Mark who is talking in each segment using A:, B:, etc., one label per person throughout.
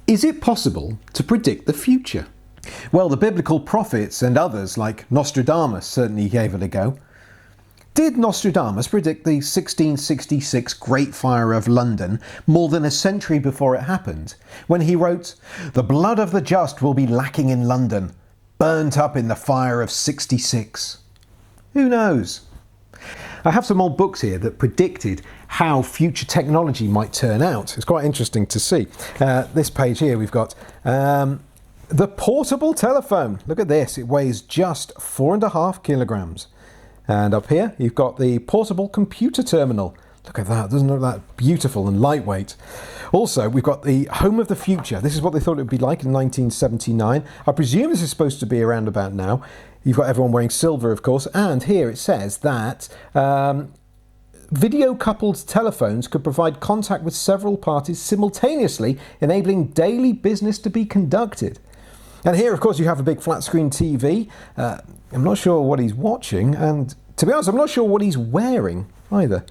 A: Is it possible to predict the future? Well, the biblical prophets and others like Nostradamus certainly gave it a go. Did Nostradamus predict the 1666 Great Fire of London more than a century before it happened, when he wrote, "The blood of the just will be lacking in London, burnt up in the fire of 66? Who knows? I have some old books here that predicted how future technology might turn out. It's quite interesting to see. This page here we've got the portable telephone. Look at this, it weighs just 4.5 kilograms. And up here you've got the portable computer terminal. Look at that, doesn't it look that beautiful and lightweight? Also, we've got the home of the future. This is what they thought it would be like in 1979. I presume this is supposed to be around about now. You've got everyone wearing silver, of course, and here it says that video-coupled telephones could provide contact with several parties simultaneously, enabling daily business to be conducted. And here, of course, you have a big flat-screen TV. I'm not sure what he's watching, and to be honest, I'm not sure what he's wearing either.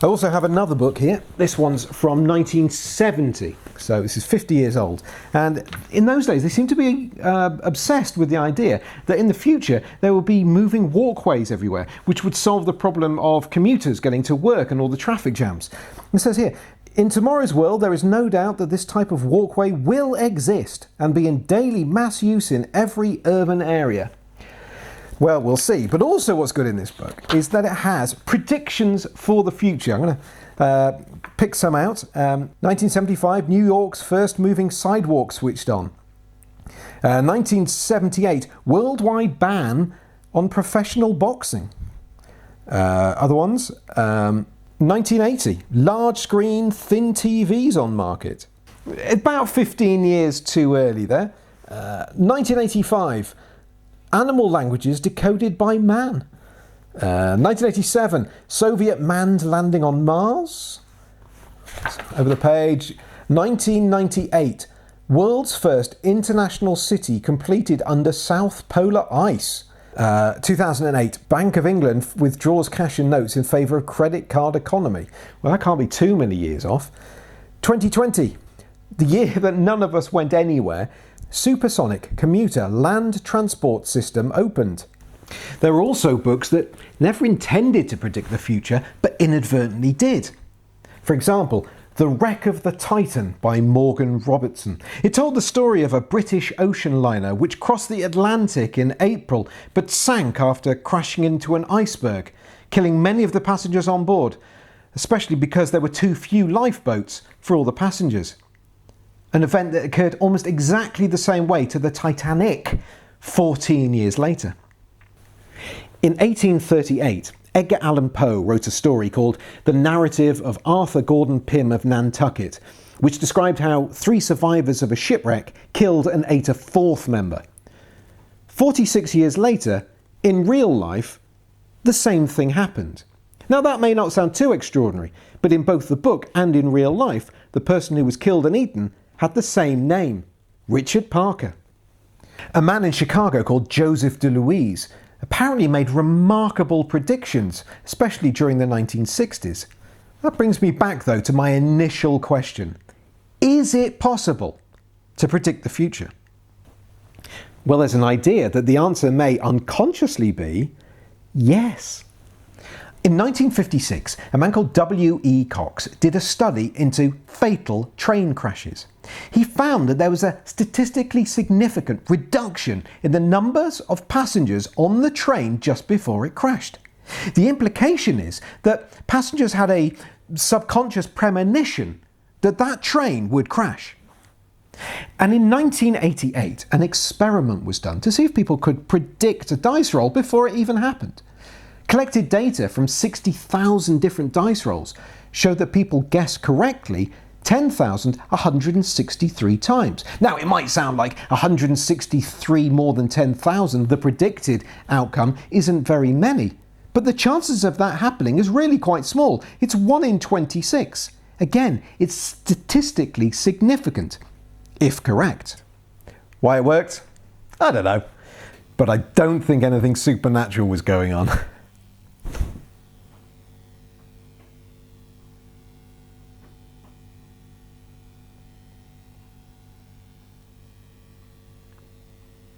A: I also have another book here. This one's from 1970, so this is 50 years old. And in those days, they seemed to be obsessed with the idea that in the future there will be moving walkways everywhere, which would solve the problem of commuters getting to work and all the traffic jams. It says here, "In tomorrow's world, there is no doubt that this type of walkway will exist and be in daily mass use in every urban area." Well, we'll see. But also what's good in this book is that it has predictions for the future. I'm going to pick some out. 1975, New York's first moving sidewalk switched on. 1978, worldwide ban on professional boxing. Other ones, 1980, large screen, thin TVs on market. About 15 years too early there. 1985, animal languages decoded by man. 1987, Soviet manned landing on Mars. Over the page. 1998, world's first international city completed under South Polar ice. 2008, Bank of England withdraws cash and notes in favour of credit card economy. Well, that can't be too many years off. 2020, the year that none of us went anywhere, supersonic commuter land transport system opened. There are also books that never intended to predict the future, but inadvertently did. For example, The Wreck of the Titan by Morgan Robertson. It told the story of a British ocean liner which crossed the Atlantic in April, but sank after crashing into an iceberg, killing many of the passengers on board, especially because there were too few lifeboats for all the passengers. An event that occurred almost exactly the same way to the Titanic 14 years later. In 1838, Edgar Allan Poe wrote a story called The Narrative of Arthur Gordon Pym of Nantucket, which described how 3 survivors of a shipwreck killed and ate a 4th member. 46 years later, in real life, the same thing happened. Now that may not sound too extraordinary, but in both the book and in real life, the person who was killed and eaten had the same name, Richard Parker. A man in Chicago called Joseph DeLuise apparently made remarkable predictions, especially during the 1960s. That brings me back, though, to my initial question. Is it possible to predict the future? Well, there's an idea that the answer may unconsciously be yes. In 1956, a man called W.E. Cox did a study into fatal train crashes. He found that there was a statistically significant reduction in the numbers of passengers on the train just before it crashed. The implication is that passengers had a subconscious premonition that that train would crash. And in 1988, an experiment was done to see if people could predict a dice roll before it even happened. Collected data from 60,000 different dice rolls showed that people guessed correctly 10,163 times. Now, it might sound like 163 more than 10,000, the predicted outcome isn't very many, but the chances of that happening is really quite small. It's 1 in 26. Again, it's statistically significant, if correct. Why it worked? I don't know. But I don't think anything supernatural was going on.